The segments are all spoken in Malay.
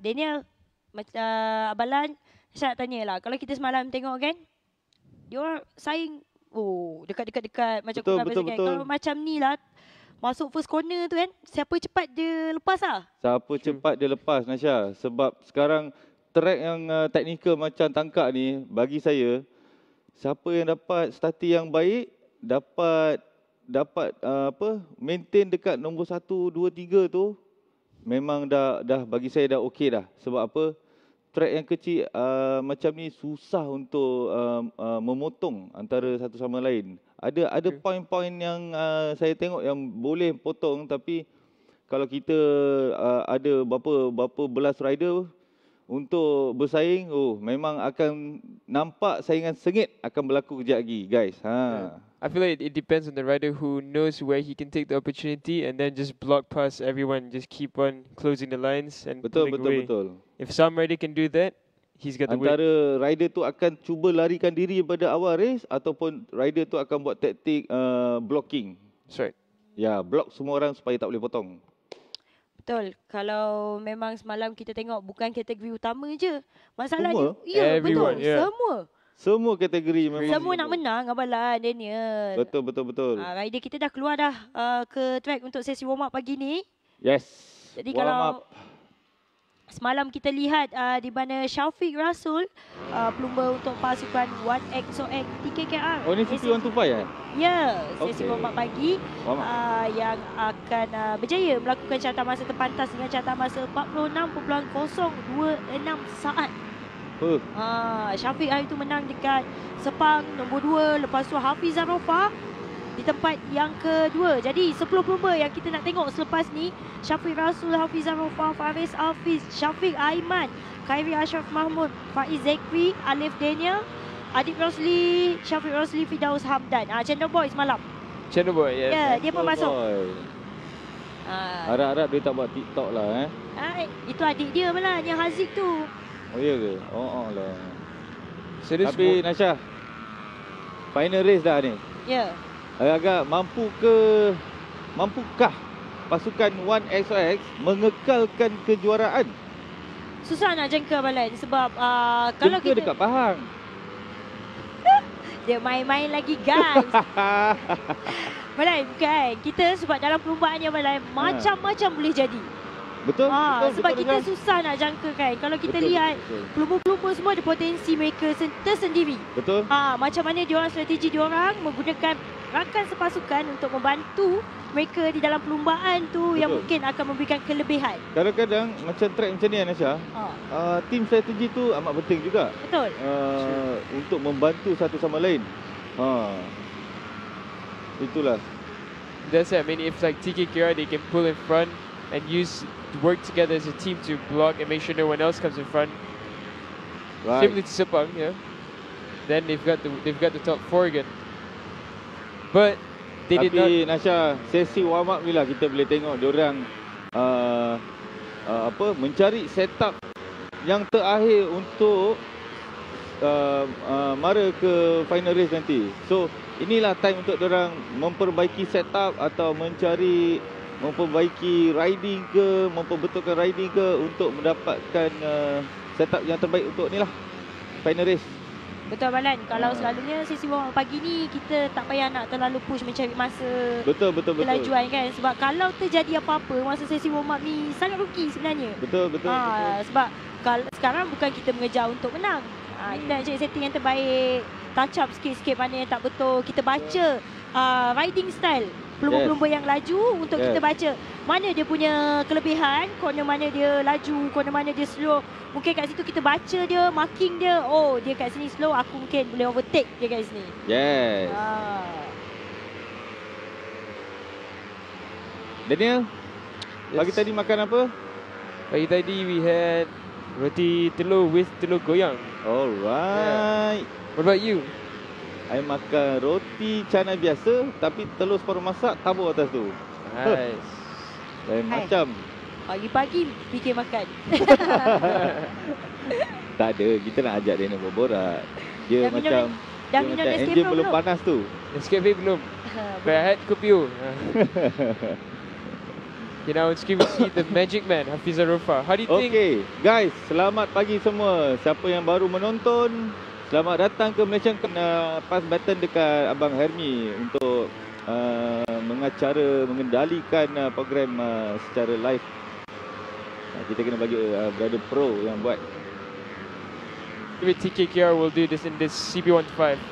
Daniel, macam Abalan, saya nak tanya lah. Kalau kita semalam tengok kan, dia orang saing, dekat-dekat macam Betul. Kalau macam ni lah, masuk first corner tu kan, siapa cepat dia lepas lah. Siapa cepat dia lepas, Nasha. Sebab sekarang track yang teknikal macam tangkak ni, bagi saya, siapa yang dapat starting yang baik, dapat maintain dekat nombor 1, 2, 3 tu, memang dah bagi saya dah okey dah. Sebab apa? Track yang kecil macam ni susah untuk memotong antara satu sama lain. Ada poin-poin yang saya tengok yang boleh potong, tapi kalau kita ada berapa belas rider untuk bersaing, memang akan nampak saingan sengit akan berlaku kejap lagi, guys. I feel like it depends on the rider who knows where he can take the opportunity and then just block past everyone, just keep on closing the lines and Betul. If some rider can do that, he's got the win. Antara rider tu akan cuba larikan diri pada awal race ataupun rider tu akan buat taktik blocking. That's right. Ya, block semua orang supaya tak boleh potong. Betul. Kalau memang semalam kita tengok bukan kategori utama je. Masalahnya, Semua? ya Everyone, betul. yeah. Semua kategori memang. Semua nak menang Abalan, Daniel. Betul. Rider kita dah keluar dah ke track untuk sesi warm up pagi ni. Yes. Jadi kalau semalam kita lihat di mana Syafiq Rasul, pelumba untuk pasukan 1XOX TKKR. Oh, ni CP125 Ya, sesi Okey. warm up pagi Warm up. yang akan berjaya melakukan catatan masa terpantas dengan catatan masa 46.026 saat. Syafiq hari itu menang dekat Sepang nombor 2. Lepas tu Hafiz Arafah di tempat yang kedua. Jadi 10 pelumba yang kita nak tengok selepas ni, Syafiq Rasul, Hafiz Arafah, Faris Hafiz, Syafiq Aiman, Khairi Ashraf Mahmud, Faiz Zekri, Alif Daniel, Adib Rosli, Syafiq Rosli, Fidaus Hamdan. Channel Boy semalam. Channel Boy, yes. Ya, dia pun masuk. Harap-harap dia tak buat TikTok lah. Itu adik dia malah, yang Haziq tu. Oh ya ke? Oh lah. So this Tapi Nasha, final race dah ni. Ya. Agak mampukah pasukan 1XOX mengekalkan kejuaraan? Susah nak jangka Abalan sebab kalau Jangka kita dekat Pahang. dia main-main lagi guys. Balai bukan. Kita sebab dalam perlumbaannya Balai macam-macam boleh jadi. Betul. Sebab kita susah nak jangka kan. Kalau kita lihat pelumba-pelumba semua ada potensi mereka tersendiri. Betul. Macam mana diorang strategi diorang menggunakan rakan sepasukan untuk membantu mereka di dalam perlumbaan tu. Betul. Yang mungkin akan memberikan kelebihan. Kadang-kadang macam track macam ni Nasha, tim strategi tu amat penting juga. Betul. Untuk membantu satu sama lain. Itulah. That's it. I mean, if like TKKR, they can pull in front and work together as a team to block and make sure no one else comes in front. Right. Similarly to Sepang, yeah. Then they've got the top 4 again. But they did not. Tapi Nasha, sesi warm up ni lah kita boleh tengok diorang mencari setup yang terakhir untuk mara ke final race nanti. So inilah time untuk diorang memperbaiki setup atau memperbaiki riding ke, memperbetulkan riding ke untuk mendapatkan setup yang terbaik untuk ni lah final race. Betul Balan. Kalau selalunya sesi warm up pagi ni kita tak payah nak terlalu push mencari masa. Betul. Kelajuan kan. Sebab kalau terjadi apa-apa masa sesi warm up ni sangat rugi sebenarnya. Betul. Sebab sekarang bukan kita mengejar untuk menang. Kita nak cari setting yang terbaik, touch up sikit-sikit mana yang tak betul. Kita baca riding style pelumba-pelumba yang laju untuk kita baca mana dia punya kelebihan, corner mana dia laju, corner mana dia slow. Mungkin kat situ kita baca dia, marking dia. Oh, dia kat sini slow, aku mungkin boleh overtake dia kat sini. Yes. Daniel, pagi tadi makan apa? Pagi tadi we had roti telur with telur goyang. Alright. What about you? I makan roti canai biasa tapi telur separuh masak tabur atas tu. Nice. Lain macam. Pagi-pagi fikir makan. Tak ada, kita nak ajak dia berborak. Dia macam enjin belum panas tu. Nescafe belum. But I had kopi O. Okay, now on screen we see the Magic Man, Hafizah Rofa. How do you think? Okay, guys, selamat pagi semua. Siapa yang baru menonton, selamat datang ke Malaysian pass button dekat Abang Hermi untuk mengendalikan program secara live. Kita kena bagi brother pro yang buat. Maybe TKKR will do this in this CB15.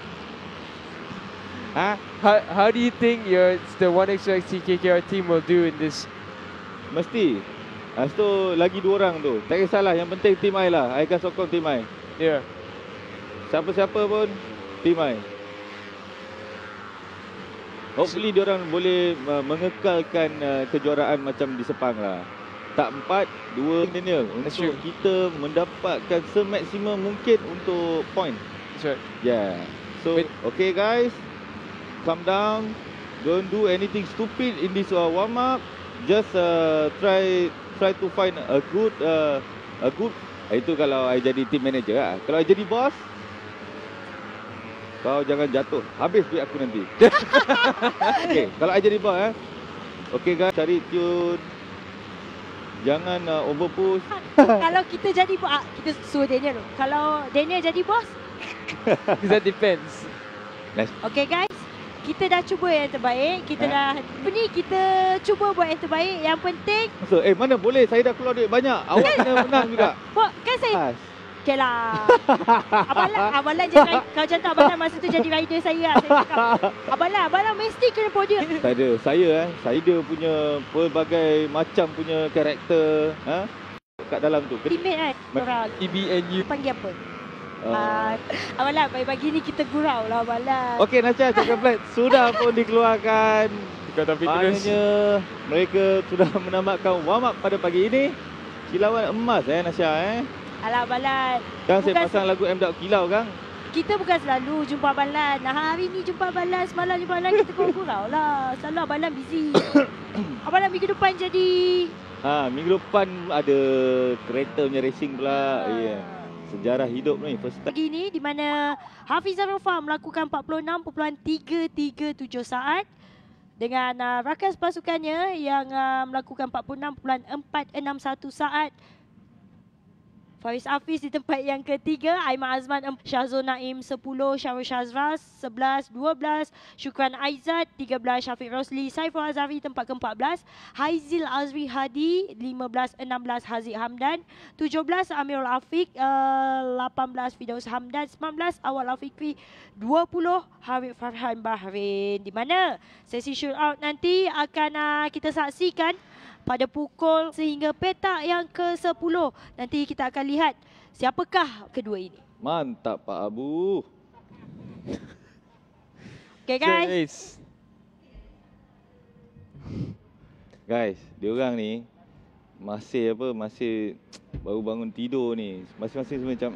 Ha? How do you think the 1xx TKKR team will do in this? Mesti. Lepas tu lagi 2 orang tu. Tak kisahlah, yang penting team I lah. I akan sokong team I. Yeah. Siapa-siapa pun team I. Hopefully diorang boleh mengekalkan kejuaraan macam di Sepang lah. Tak 4, 2 Daniel. Untuk kita mendapatkan semaksimum mungkin untuk point. That's right. Yeah. So, okay guys. Calm down. Don't do anything stupid in this warm up. Just try to find a good itu kalau I jadi team manager lah. Kalau I jadi boss, kau jangan jatuh. Habis duit aku nanti. Okay, kalau I jadi boss okay guys, cari tune. Jangan overpush. Kalau kita jadi bos, kita suruh Daniel. Kalau Daniel jadi bos, That depends. Nice. okay guys. Kita dah cuba yang terbaik. Kita cuba buat yang terbaik. Yang penting So, mana boleh, saya dah keluar duit banyak. Awak kena menang juga. kan saya. Okay lah. Abalan je. Kalau macam tu Abalan masa tu jadi rider saya lah. Saya cakap, Abalan mesti kena podium. Tak ada. Saya punya pelbagai macam punya karakter kat dalam tu. Teammate kan. Orang EBNU. panggil apa? Abalan, pagi ni kita gurau lah Abalan. Okey, Nasha cakap flat sudah pun dikeluarkan. Maknanya mereka sudah menamatkan warm up pada pagi ini. Kilauan emas Nasha Alah Abalan. Kan saya pasang lagu M. Kilau kan. Kita bukan selalu jumpa Abalan. Hari ni jumpa Abalan, semalam jumpa Abalan, kita gurau lah. Selalu Abalan busy. Abalan minggu depan jadi minggu depan ada kereta punya racing pula. Yeah. Sejarah hidup ni first time. Pagi ni di mana Hafizah Rofa melakukan 46.337 saat dengan rakan pasukannya yang melakukan 46.461 saat. Faiz Hafiz di tempat yang ketiga, Aiman Azman Syahzul Naim 10, Syarul Syazras 11, 12, Syukran Aizat 13, Syafiq Rosli, Saiful Azhari tempat ke-14, Haizil Azri Hadi 15, 16, Haziq Hamdan 17, Amirul Afiq 18, Fidaus Hamdan 19, Awal Afiqi 20, Harith Farhan Bahrain. Di mana sesi shootout nanti akan kita saksikan pada pukul sehingga petak yang ke-10. Nanti kita akan lihat siapakah kedua ini. Mantap Pak Abu. Okay guys. Guys, diorang ni masih baru bangun tidur ni. Masing-masing semua macam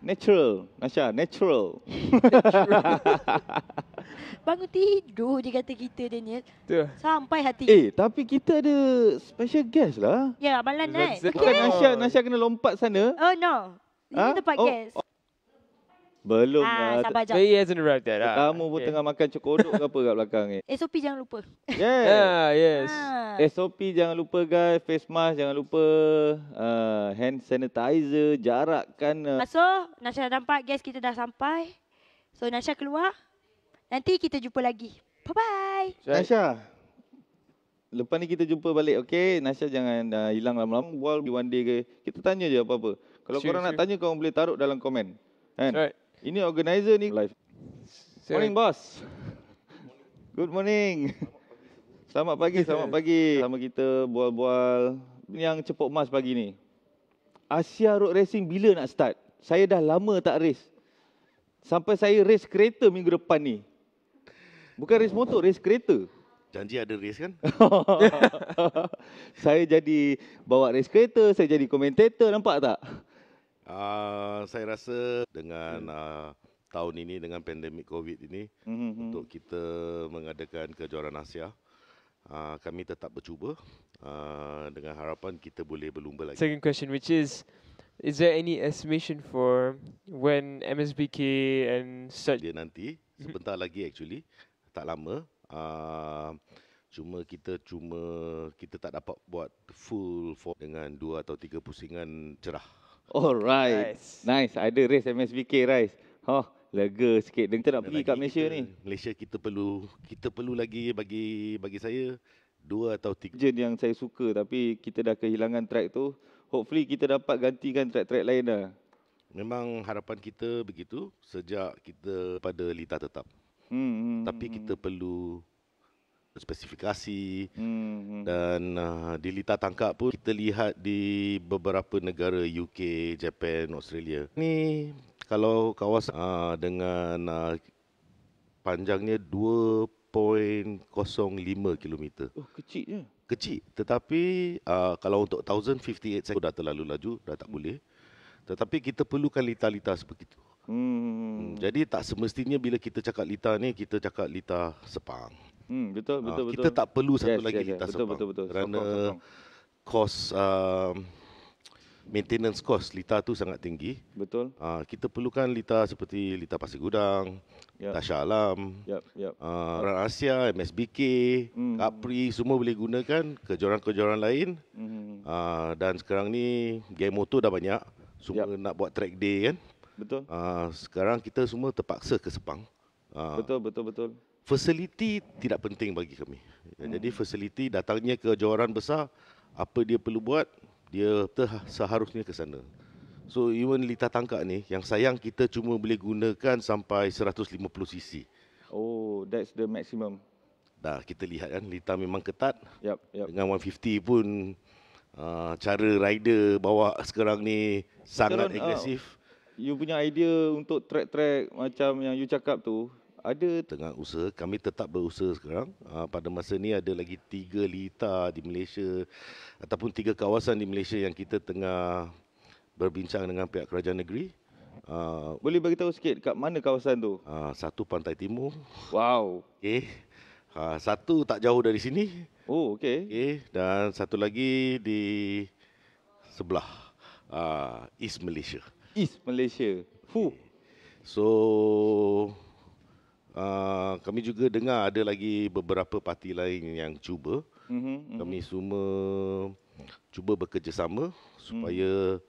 natural. Nasha, natural. Bangun tidur je kata kita Daniel. Tuh. Sampai hati. Tapi kita ada special guest lah. Ya, Abalan kan. Bukan Nasha kena lompat sana. Oh no. Ini tempat guest. Belum sabar jap. But he hasn't arrived yet. Kamu pun tengah makan cokodok ke apa kat belakang ni. SOP jangan lupa. Yes. SOP jangan lupa guys. Face mask jangan lupa. Hand sanitizer. Jarak kan. So, Nasha dah nampak guest kita dah sampai. So, Nasha keluar. Nanti kita jumpa lagi. Bye-bye. Nasha, lepas ni kita jumpa balik, okay? Nasha jangan hilang lama-lama. Bual one day ke. Kita tanya je apa-apa. Kalau korang nak tanya, korang boleh taruh dalam komen. Kan? Right. Ini organizer ni live. Morning, boss. Good morning. Selamat pagi. Sama kita bual-bual. Yang cepuk emas pagi ni. Asia Road Racing bila nak start? Saya dah lama tak race. Sampai saya race kereta minggu depan ni. Bukan race motor, race kereta. Janji ada race kan? Saya jadi bawa race kereta, saya jadi komentator, nampak tak? Saya rasa dengan tahun ini, dengan pandemik COVID ini, untuk kita mengadakan kejuaraan Asia, kami tetap bercuba dengan harapan kita boleh berlumba lagi. Second question, which is there any estimation for when MSBK and such? Dia nanti, sebentar lagi actually, tak lama. Kita tak dapat buat full form dengan 2 atau 3 pusingan cerah. Alright. Nice. Ada race MSBK race. Lega sikit. Dan kita nak pergi kat Malaysia ni. Malaysia kita perlu lagi bagi saya 2 atau 3 yang saya suka, tapi kita dah kehilangan track tu. Hopefully kita dapat gantikan track-track lain dah. Memang harapan kita begitu sejak kita pada lita tetap. Tapi kita perlu spesifikasi dan di lita tangkap pun kita lihat di beberapa negara UK, Japan, Australia. Ni kalau kawasan dengan panjangnya 2.05 km. Oh, kecil je. Kecil, tetapi kalau untuk 1058 saya dah terlalu laju, dah tak boleh. Tetapi kita perlukan lita-lita seperti itu. Jadi tak semestinya bila kita cakap lita ni, kita cakap lita Sepang. Betul. Kita tak perlu satu lagi lita Sepang. Betul. Kerana kos maintenance cost lita tu sangat tinggi. Betul. Kita perlukan lita seperti lita Pasir Gudang, lita Shah Alam, orang Asia, MSBK, Capri, semua boleh gunakan kejoran-kejoran lain. Dan sekarang ni game motor dah banyak. Semua nak buat track day kan. Betul. Sekarang kita semua terpaksa ke Sepang. Betul. Facility tidak penting bagi kami. Jadi facility datangnya ke kejoran besar, apa dia perlu buat, dia seharusnya ke sana. So even lita tangkap ni, yang sayang kita cuma boleh gunakan sampai 150cc. Oh, that's the maximum. Dah kita lihat kan, lita memang ketat. Yep. Dengan 150 pun cara rider bawa sekarang ni sangat agresif. You punya idea untuk track-track macam yang you cakap tu, ada tengah usaha, kami tetap berusaha sekarang. Pada masa ni ada lagi 3 lita di Malaysia ataupun 3 kawasan di Malaysia yang kita tengah berbincang dengan pihak kerajaan negeri. Boleh bagi tahu sikit kat mana kawasan tu? Satu Pantai Timur. Wow. Okey. Satu tak jauh dari sini. Oh, okey. Okey, dan satu lagi di sebelah East Malaysia. East Malaysia. So kami juga dengar ada lagi beberapa parti lain yang cuba. Kami semua cuba bekerjasama supaya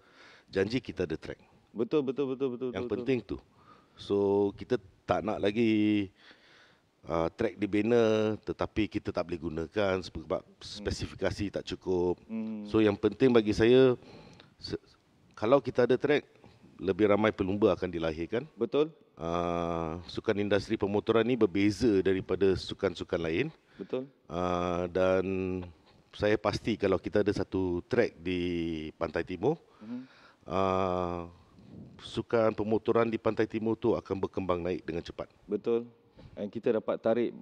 janji kita ada track. Betul. Yang penting tu. So kita tak nak lagi track dibina tetapi kita tak boleh gunakan sebab spesifikasi tak cukup. So yang penting bagi saya, kalau kita ada track, lebih ramai pelumba akan dilahirkan. Betul. Sukan industri pemotoran ni berbeza daripada sukan-sukan lain. Betul. Dan saya pasti kalau kita ada satu track di Pantai Timur, sukan pemotoran di Pantai Timur tu akan berkembang naik dengan cepat. Betul. Dan kita dapat tarik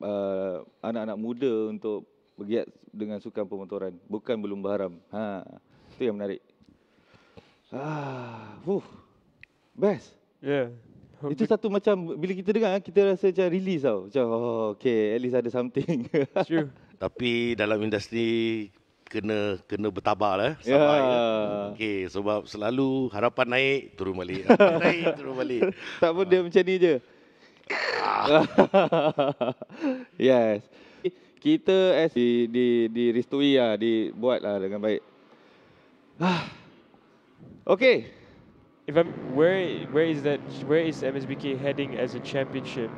anak-anak muda untuk bergiat dengan sukan pemotoran, bukan berlumba haram. Itu yang menarik. Best. Yeah. Itu satu macam bila kita dengar, kita rasa macam release tau. Macam okay, at least ada something. True. Tapi dalam industri kena bertabar lah. Sabar ya. Okay, sebab selalu harapan naik, turun balik. Naik, turun balik. Tak pun dia macam ni je. Yes. Kita direstui lah, dibuatlah dengan baik. Okay. Where is MSBK heading as a championship?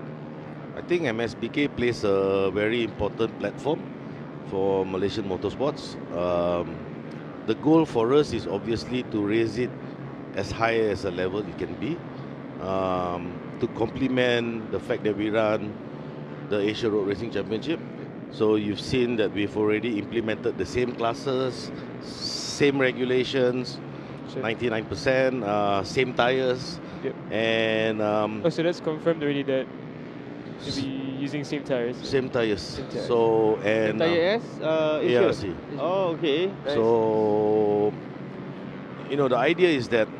I think MSBK plays a very important platform for Malaysian motorsports. The goal for us is obviously to raise it as high as a level it can be, to complement the fact that we run the Asia Road Racing Championship. So you've seen that we've already implemented the same classes, same regulations, 99%, same tires. Yep. And so that's confirmed already that you'll be using same tires. Same tires. So and tire S, ARC. Oh, okay. Nice. So the idea is that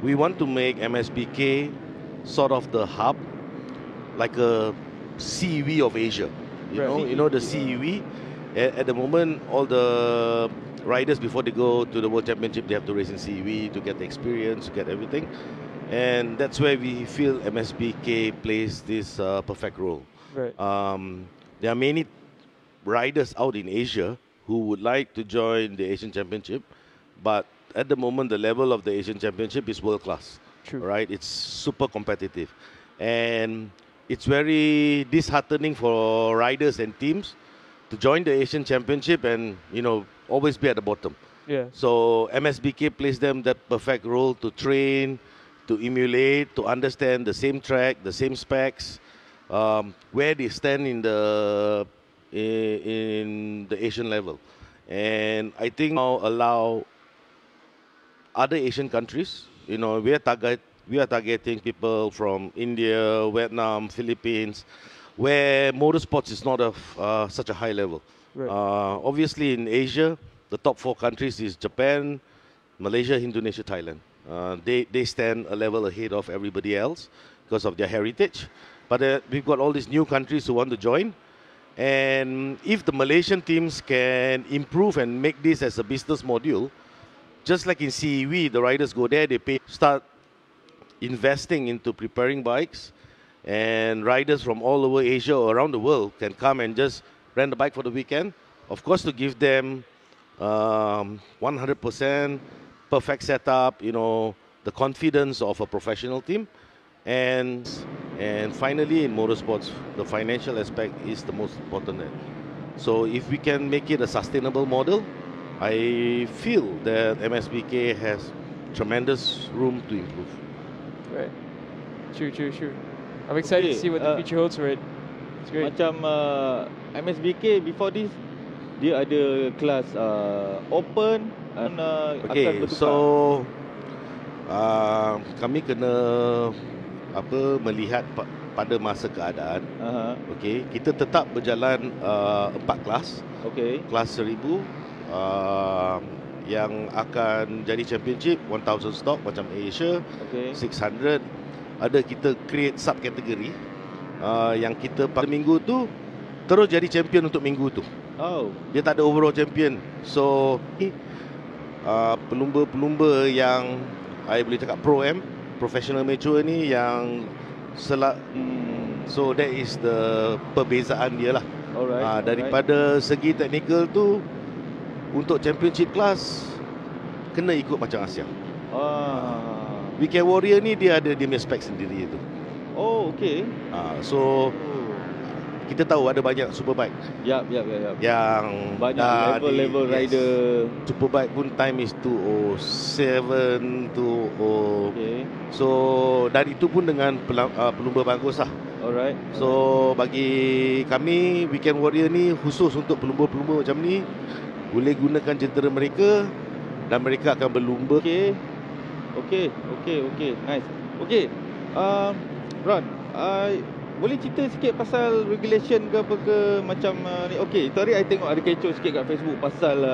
we want to make MSBK sort of the hub, like a CEV of Asia. You know the CEV. At the moment, all the riders, before they go to the World Championship, they have to race in CEV to get the experience, to get everything. And that's where we feel MSBK plays this perfect role. Right. There are many riders out in Asia who would like to join the Asian Championship, but at the moment the level of the Asian Championship is world class. True. Right? It's super competitive, and it's very disheartening for riders and teams to join the Asian Championship and always be at the bottom. Yeah. So MSBK plays them that perfect role to train, to emulate, to understand the same track, the same specs, where they stand in the Asian level, and I think now allow other Asian countries. We are targeting people from India, Vietnam, Philippines, where motorsports is not of such a high level. Right. Obviously, in Asia, the top 4 countries is Japan, Malaysia, Indonesia, Thailand. They stand a level ahead of everybody else because of their heritage. But we've got all these new countries who want to join. And if the Malaysian teams can improve and make this as a business module, just like in CEV, the riders go there, start investing into preparing bikes, and riders from all over Asia or around the world can come and just rent the bike for the weekend. Of course, to give them 100% perfect setup, the confidence of a professional team. And finally, in motorsports, the financial aspect is the most important. So if we can make it a sustainable model, I feel that MSBK has tremendous room to improve. Right. True. I'm excited to see what the future holds for it. It's great. Macam MSBK before this, dia ada kelas open and akan bertukar. So kami kena melihat pada masa keadaan. Okay, kita tetap berjalan 4 kelas. Okay. Kelas 1000 yang akan jadi championship 1000 stock macam Asia. Okay. 600 ada kita create subkategori yang kita pada minggu tu terus jadi champion untuk minggu tu. Dia tak ada overall champion. So pelumba-pelumba yang I boleh cakap professional mature ni yang so that is the perbezaan dia lah. Daripada segi teknikal tu, untuk championship class kena ikut macam Asia. Weekend Warrior ni dia ada dia punya spek sendiri tu. Okay. So kita tahu ada banyak superbike. Yap. Yang banyak level rider. Superbike pun time is 207, 200. Okay. So dan itu pun dengan pelumba bagus lah. Alright. So bagi kami Weekend Warrior ni khusus untuk pelumba-pelumba macam ni, boleh gunakan jentera mereka dan mereka akan berlumba. Okay. Nice. Okay. Ron, boleh cerita sikit pasal regulation ke apa ke macam ni? Okay, tadi I tengok ada kecoh sikit kat Facebook pasal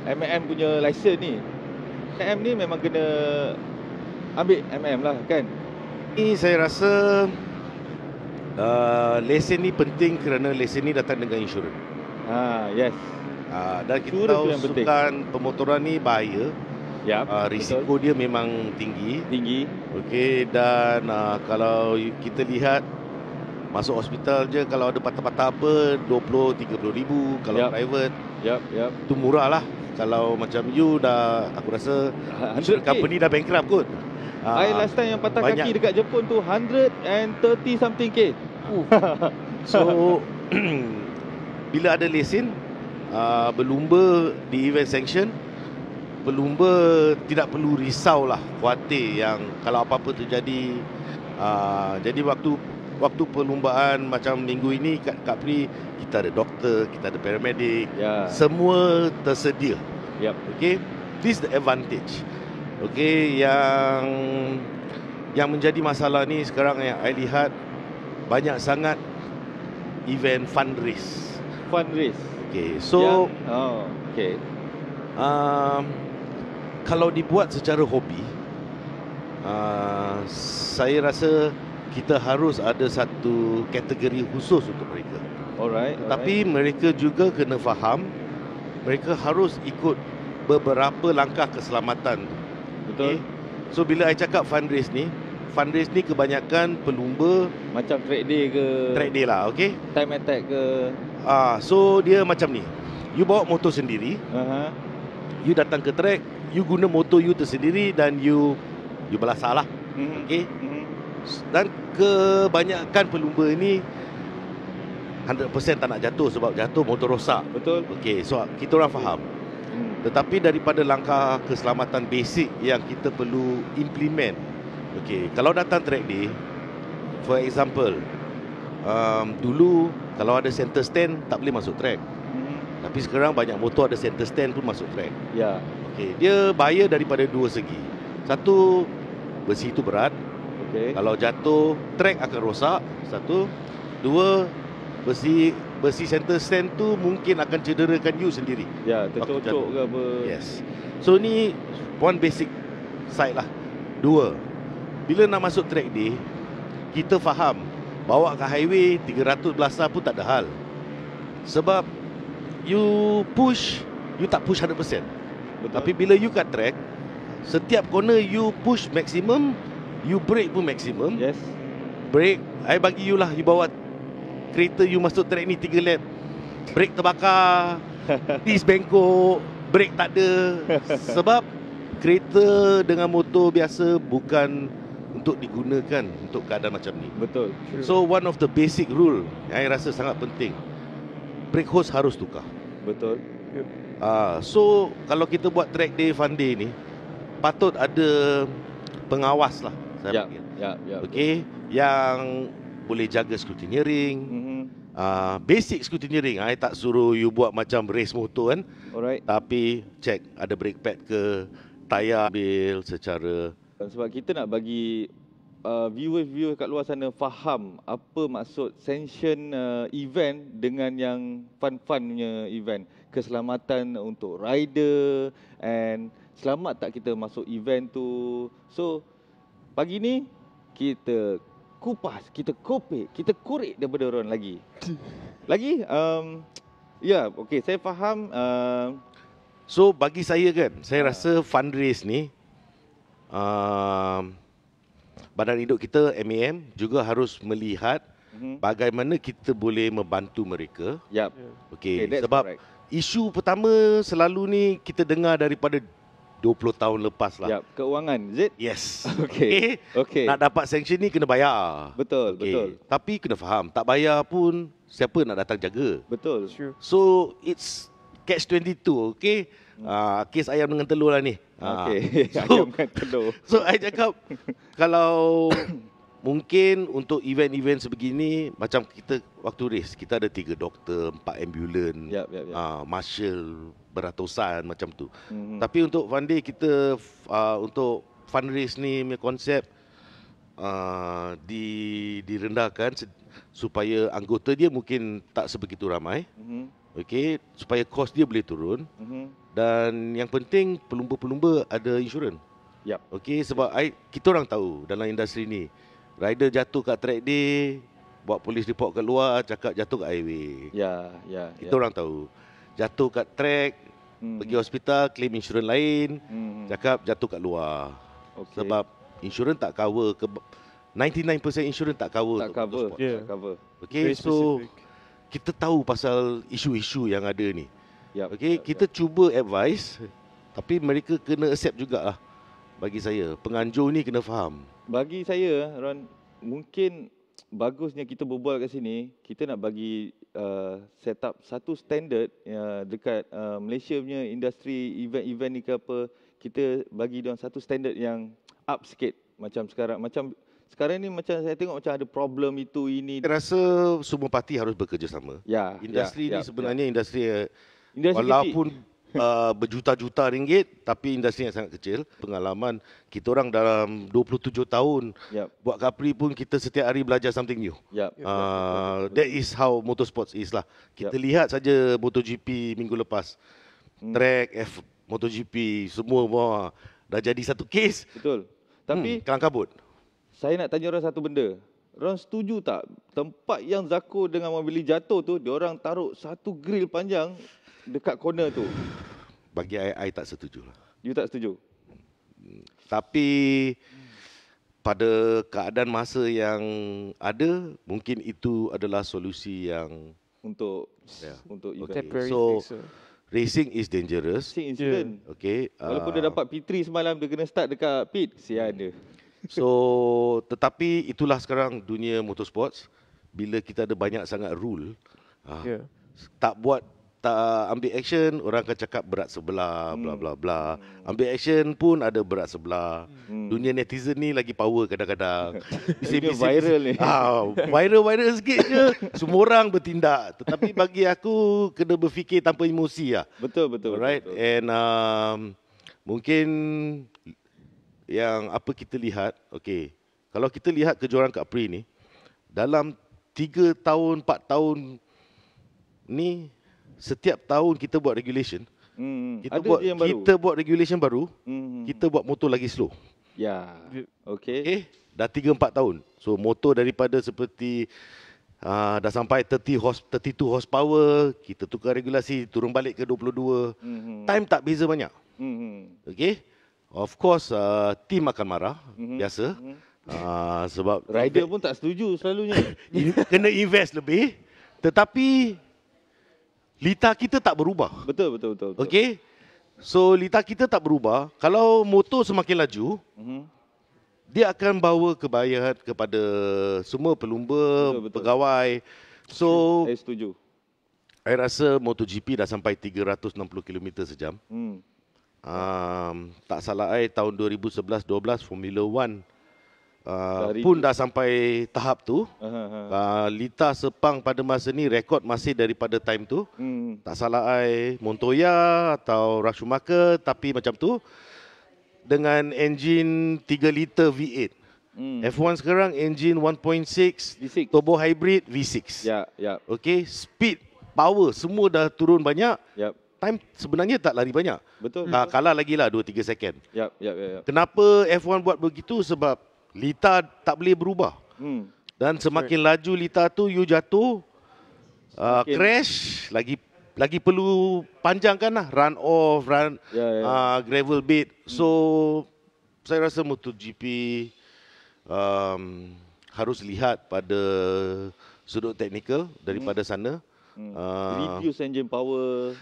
M&M punya license ni. M&M ni memang kena ambil M&M lah kan? Ni saya rasa lesen ni penting kerana lesen ni datang dengan insurans. Yes. Dan kita tahu sukan pemotoran ni bahaya. Risiko dia memang tinggi. Okey, dan kalau kita lihat masuk hospital je, kalau ada patah-patah apa 20-30 ribu. Kalau private tu murah lah. Kalau macam you dah, aku rasa company dah bankrupt kot. Last time yang patah kaki dekat Jepun tu 130 something K. So bila ada lesen berlumba di event sanction, pelumba tidak perlu risau lah, khawatir yang kalau apa-apa terjadi. Jadi waktu perlumbaan macam minggu ini kat Pri, kita ada doktor, kita ada paramedic, semua tersedia. Okay, this is the advantage. Okay, yang menjadi masalah ni sekarang yang I lihat banyak sangat event fundraise. Okay, so kalau dibuat secara hobi, saya rasa kita harus ada satu kategori khusus untuk mereka. Tapi mereka juga kena faham, mereka harus ikut beberapa langkah keselamatan. Betul. Okay? So bila I cakap fundraise ni kebanyakan pelumba macam track day ke? Track day lah, okay? Time attack ke? So dia macam ni. You bawa motor sendiri, you datang ke track, you guna motor you tersendiri dan you belasah lah. Okay. Dan kebanyakan pelumba ni 100% tak nak jatuh sebab jatuh motor rosak. Betul. Okay, so kita orang faham. Tetapi daripada langkah keselamatan basic yang kita perlu implement. Okay, kalau datang track day, for example, dulu kalau ada center stand tak boleh masuk track. Tapi sekarang banyak motor ada center stand pun masuk track. Ya. Okay, dia bahaya daripada dua segi. Satu, besi itu berat. Okay. Kalau jatuh, track akan rosak. Satu. Dua, besi center stand tu mungkin akan cederakan you sendiri. Ya, tercocok ke apa. Yes. So ni one basic side lah. Dua, bila nak masuk track day, kita faham bawa ke highway 300 belasah pun tak ada hal. Sebab you tak push 100%. Betul. Tapi bila you kat track, setiap corner you push maximum, you brake pun maximum. Yes. Brake, I bagi you lah, you bawa kereta you masuk track ni 3 lap, brake terbakar, disc bengkok, brake tak ada. Sebab kereta dengan motor biasa bukan untuk digunakan untuk keadaan macam ni. Betul. So one of the basic rule yang I rasa sangat penting, brake hose harus tukar. Betul. So kalau kita buat track day, fun day ni, patut ada pengawas lah, saya panggil. Okay, yang boleh jaga scrutineering. Basic scrutineering. I tak suruh you buat macam race motor kan. Alright. Tapi check ada brake pad ke, tayar ambil secara. Sebab kita nak bagi viewers kat luar sana faham apa maksud sanction event dengan yang fun-funnya event. Keselamatan untuk rider and selamat tak kita masuk event tu. So pagi ni kita kupas, kita kopek, kita korek daripada orang lagi. Okay, saya faham. So bagi saya kan, saya rasa fund race ni Badan Induk kita MAM juga harus melihat bagaimana kita boleh membantu mereka. Okay, sebab isu pertama selalu ni kita dengar daripada 20 tahun lepas lah. Keuangan, is it? Yes. Okay. Nak dapat sanction ni kena bayar. Betul. Tapi kena faham, tak bayar pun siapa nak datang jaga? Betul. So it's catch 22, okay? Kes ayam dengan telur lah ni. Ayam dengan telur. So I cakap kalau mungkin untuk event-event sebegini, macam kita waktu race, kita ada 3 doktor, 4 ambulan, marshal beratusan macam tu. Tapi untuk fun day kita, untuk fun race ni punya konsep direndahkan supaya anggota dia mungkin tak sebegitu ramai. Okay, supaya kos dia boleh turun. Dan yang penting pelumba-pelumba ada insurans. Okay, sebab kita orang tahu dalam industri ni, rider jatuh kat track day, buat polis report kat luar, cakap jatuh kat highway. Kita orang tahu. Jatuh kat track, pergi hospital, claim insurans lain, cakap jatuh kat luar. Sebab insurans tak cover, 99% insurans tak cover. Tak cover. Okay, so kita tahu pasal isu-isu yang ada ni. Okay, kita cuba advise, tapi mereka kena accept jugalah. Bagi saya, penganjur ni kena faham. Bagi saya, Ron, mungkin bagusnya kita berbual kat sini, kita nak bagi set up satu standard dekat Malaysia punya industri event-event ni ke apa, kita bagi dia satu standard yang up sikit. Macam sekarang ni macam saya tengok macam ada problem itu ini. Saya rasa semua parti harus bekerjasama. Industri ni sebenarnya industri walaupun berjuta-juta ringgit, tapi industri yang sangat kecil. Pengalaman kita orang dalam 27 tahun buat Capri pun kita setiap hari belajar something new. That is how motorsports is lah. Kita lihat saja MotoGP minggu lepas, track MotoGP semua dah jadi satu kes. Betul. Tapi kelang kabut. Saya nak tanya orang satu benda. Orang setuju tak tempat yang Zarko dengan Mobili jatuh tu, diorang taruh satu grill panjang dekat corner tu? Bagi I tak setuju lah. You tak setuju? Tapi pada keadaan masa yang ada, mungkin itu adalah solusi yang untuk Yeah. untuk event. Temporary So, fix, racing is dangerous. Racing incident. Okay. Walaupun dia dapat P3 semalam, dia kena start dekat pit. Kesian dia. So, tetapi itulah sekarang dunia motorsports. Bila kita ada banyak sangat rule, Yeah. tak ambil action, orang akan cakap berat sebelah, bla bla bla. Ambil action pun ada berat sebelah. Dunia netizen ni lagi power kadang-kadang. Dunia viral ni. Viral sikit je, semua orang bertindak. Tetapi bagi aku, kena berfikir tanpa emosi lah. Betul. Alright, betul. and mungkin yang apa kita lihat, okay, kalau kita lihat kejuaraan Capri ni, dalam 3 tahun, 4 tahun ni, setiap tahun kita buat regulation, kita buat regulation baru, kita buat motor lagi slow. Ya. Okay. Okay, dah 3-4 tahun. So motor daripada seperti dah sampai 32 horsepower, kita tukar regulasi, turun balik ke 22. Time tak beza banyak. Okay. Of course, team akan marah, biasa. Sebab Rider pun tak setuju selalunya. kena invest lebih. Tetapi litar kita tak berubah. Betul. Okay. So litar kita tak berubah. Kalau motor semakin laju, dia akan bawa kebahagiaan kepada semua pelumba, Betul. pegawai. So Saya setuju. saya rasa MotoGP dah sampai 360 km sejam. Tak salah tahun 2011-12 Formula 1 pun dah sampai tahap tu. Litar Sepang pada masa ni rekod masih daripada time tu. Tak salah Montoya atau Ralf Schumacher, tapi macam tu dengan enjin 3 liter V8. F1 sekarang enjin 1.6 V6. turbo hybrid V6. Ya. Okay, speed, power semua dah turun banyak. Ya. Time sebenarnya tak lari banyak. Betul. Kalah lagi lah 2-3 second. Ya. Kenapa F1 buat begitu? Sebab litar tak boleh berubah. Dan semakin laju litar tu, you jatuh, crash, lagi perlu panjangkan lah, run off, gravel bed. So, saya rasa MotoGP harus lihat pada sudut teknikal daripada sana. Reduce engine power.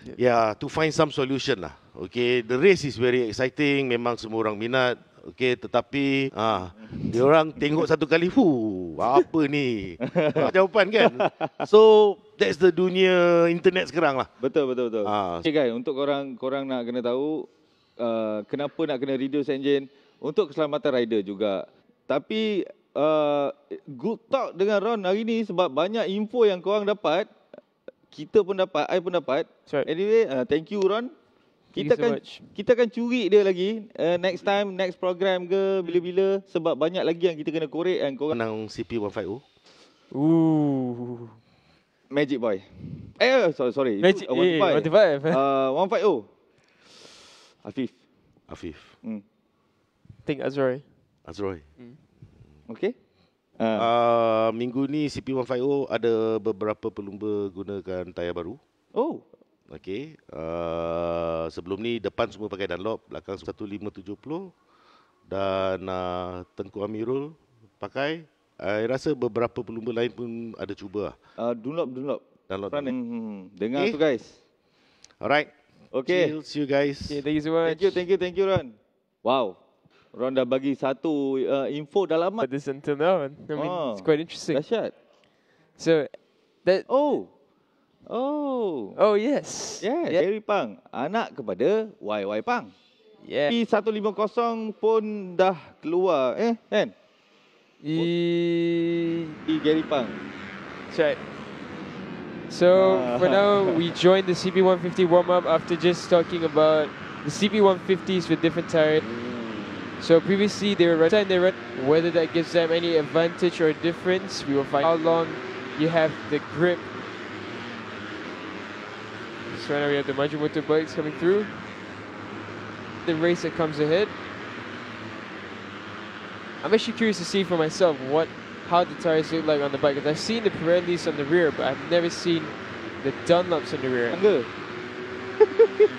To find some solution lah. Okay, the race is very exciting. Memang semua orang minat. Okay, tetapi dia orang tengok satu kali, apa ni? Jawapan kan? So, that's the dunia internet sekarang lah. Betul. Okay guys, untuk korang nak kena tahu kenapa nak kena reduce engine, untuk keselamatan rider juga. Tapi good talk dengan Ron hari ni sebab banyak info yang korang dapat. Kita pun dapat, I pun dapat. Anyway, thank you Ron. Kita akan curi dia lagi next time, next program ke bila-bila, sebab banyak lagi yang kita kena korek kan korang. Menang CP150. Magic Boy. Sorry. Magic 155. 150. I Afif. think Azroy. Okay. Minggu ni CP150 ada beberapa pelumba gunakan tayar baru. Okay. Sebelum ni depan semua pakai Dunlop, belakang 1570 dan Tengku Amirul pakai. I rasa beberapa pelumba lain pun ada cuba. Dunlop. Dengar Okay. tu guys. Alright. Okay. Chill, see you guys. Okay, thank you so much. Thank you Ron. Wow. Ron dah bagi satu info dalaman. But this until now, I mean, it's quite interesting. Dahsyat. So that. Oh Yes. yeah. Gary Pang, anak kepada YY Pang. Yeah. P150 pun dah keluar kan? Gary Pang. That's right. So for now, we joined the CP150 warm-up after just talking about the CP150s with different tires. So previously they were run. Whether that gives them any advantage or difference, we will find how long you have the grip. So right now we have the Maju motorbikes coming through. The race that comes ahead. I'm actually curious to see for myself how the tires look like on the bike, because I've seen the Pirellis on the rear, but I've never seen the Dunlops on the rear. Angga.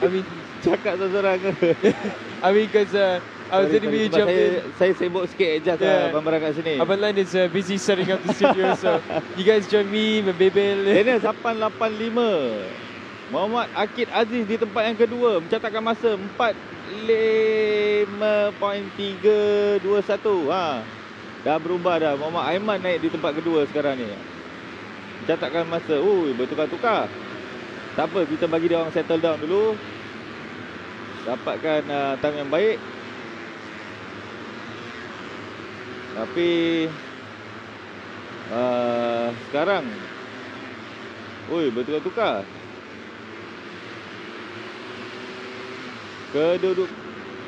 I mean, Cakap seorang. I mean, because I was ready for you to jump in. Saya sibuk sikit adjust Abang Baran kat sini. Abang Lan is busy setting up the studio, so you guys join me, membebel. Daniel 885. Muhammad Akid Aziz di tempat yang kedua mencatatkan masa 45.321. Dah berubah dah. Muhammad Aiman naik di tempat kedua sekarang ni. Mencatatkan masa. Bertukar-tukar. Tak apa, kita bagi dia orang settle down dulu. Dapatkan time yang baik. Tapi sekarang bertukar-tukar. Keduduk.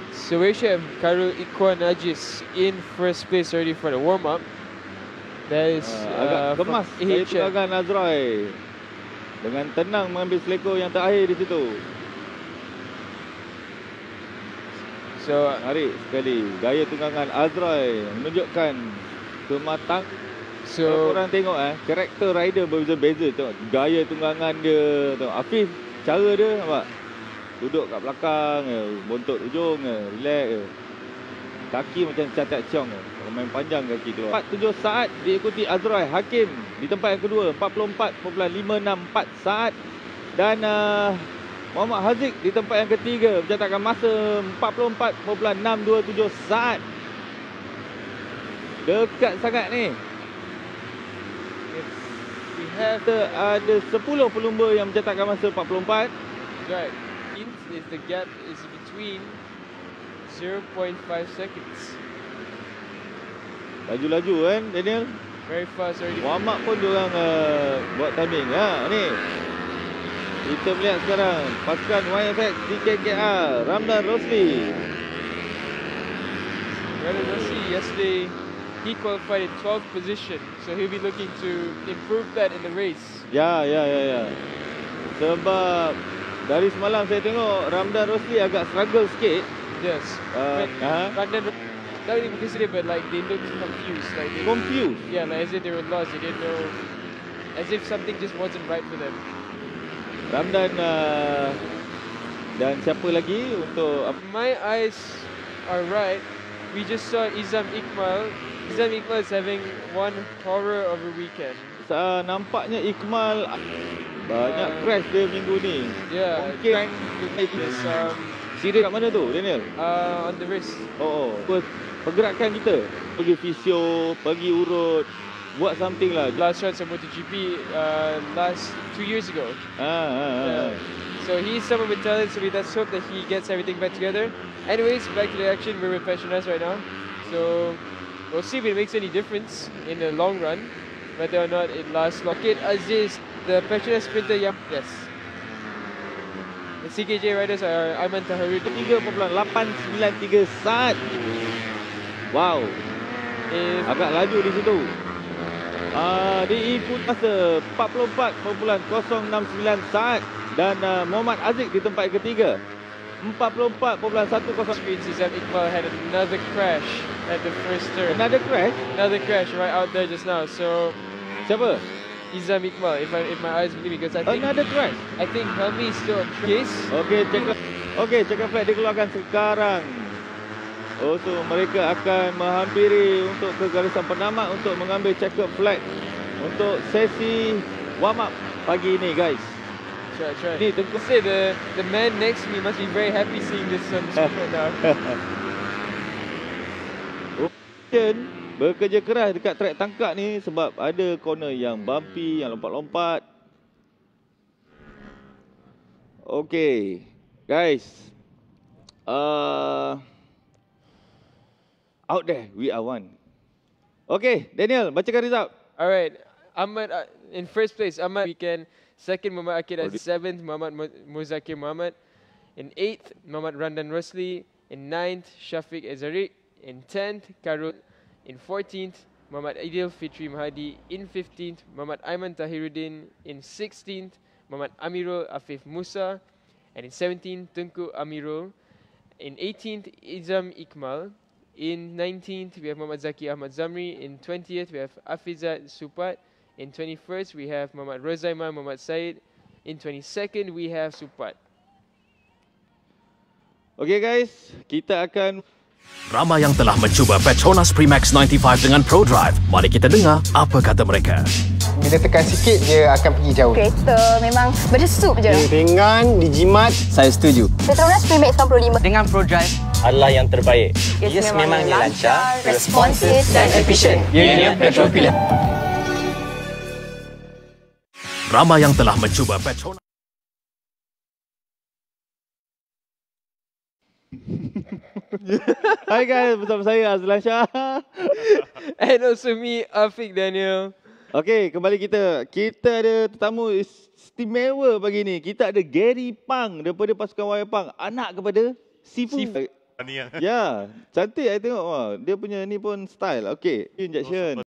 So we should have Karul Ikhwan Najis in first place already for the warm-up. That is agak kemas dari tunggangan Azrai. Dengan tenang mengambil selekor yang terakhir di situ. So, menarik sekali. Gaya tunggangan Azrai menunjukkan kematang. So, korang tengok karakter rider berbeza-beza. Tengok gaya tunggangan dia. Tengok Hafiz, cara dia nampak. Duduk kat belakang, bontot ujung, relax. Kaki macam cacat ciong. Main panjang kaki tu. 47 saat diikuti Azrai Hakim di tempat yang kedua. 44.564 saat. Dan Muhammad Haziq di tempat yang ketiga mencatatkan masa 44.627 saat. Dekat sangat ni. We have ada 10 pelumba yang mencatatkan masa 44. Right. Is the gap is between 0.5 seconds. Laju-laju kan Daniel? Very fast already. Muhammad pun diorang buat timing. Ni. Kita melihat sekarang pasukan YFX DKKR Ramdan Rosli. Ramdan Rosli yesterday he qualified in 12th position, so he'll be looking to improve that in the race. Ya. Sebab dari semalam saya tengok Ramdan Rosli agak struggle sikit. Yes. Ramdan not really considered, but like they looked confused. Like confused? Yeah, like as if they were lost. They didn't know, as if something just wasn't right for them. Ramdan dan siapa lagi untuk? My eyes are right. We just saw Izam Iqmal. Izam Iqmal is having one horror of a weekend. Nampaknya Iqmal banyak crash dia minggu ni. Yeah. Mungkin serius kat mana tu Daniel? On the wrist. Pergerakan kita pergi fisio, pergi urut, buat something lah. Last race of MotoGP last 2 years ago. So he's someone with talent, so let's hope that he gets everything back together. Anyways, back to the action. We're with Petronas right now, so we'll see if it makes any difference in the long run, whether or not it lasts long. Akid Aziz, the Petronas sprinter, yes. The CKJ riders are Aiman Taharud. 3.893 saat. Wow. Agak laju di situ. Diikut masa 44.069 saat. Dan Muhammad Aziz di tempat ketiga 44.100. Izam Iqmal had another crash at the first turn. Another crash? Another crash right out there just now. So siapa? Izam Iqmal, if my eyes believe me, because I think another crash. I think Helmi is still on case. Checker flag dikeluarkan sekarang. So mereka akan menghampiri untuk ke garisan penamat untuk mengambil checker flag untuk sesi warm up pagi ini, guys. Try. Ni tengok say the man next to me must be very happy seeing this on the screen right now. Bekerja keras dekat trek tangkap ni sebab ada corner yang bumpy, yang lompat-lompat. Okay, guys. Out there, we are one. Okay, Daniel, bacakan result. Alright, Ahmad in first place. Ahmad weekend. Second, Muhammad Akid at 7th, Muhammad Muzakir Muhammad. In 8th, Muhammad Ramdan Rosli. In 9th, Shafiq Azari. In 10th, Karul. In 14th, Muhammad Aidil Fitri Mahadi. In 15th, Muhammad Aiman Tahiruddin. In 16th, Muhammad Amirul Afif Musa. And in 17th, Tunku Amirul. In 18th, Izam Iqmal. In 19th, we have Muhammad Zaki Ahmad Zamri. In 20th, we have Afizat Supat. In 21st, we have Muhammad Rozaiman Muhammad Said. In 22nd, we have Supat. Okay guys, kita akan Ramai yang telah mencuba Petronas Premax 95 dengan ProDrive. Mari kita dengar apa kata mereka. Bila tekan sikit, dia akan pergi jauh. Kereta memang berdesup je. Ringan, dijimat. Saya setuju. Petronas Premax 95 dengan ProDrive adalah yang terbaik. Yes, memang dia lancar, responsif dan efisien. Union Petrol Pilihan. Ramai yang telah mencuba Petronas. Hai guys, bersama saya Azlan Shah. And also me, Afiq Daniel. Okey, kembali kita ada tetamu istimewa pagi ni. Kita ada Gary Pang daripada pasukan Wayang Pang, anak kepada Sifu. Ya, cantik saya tengok. Wah, dia punya ni pun style. Okey, injection.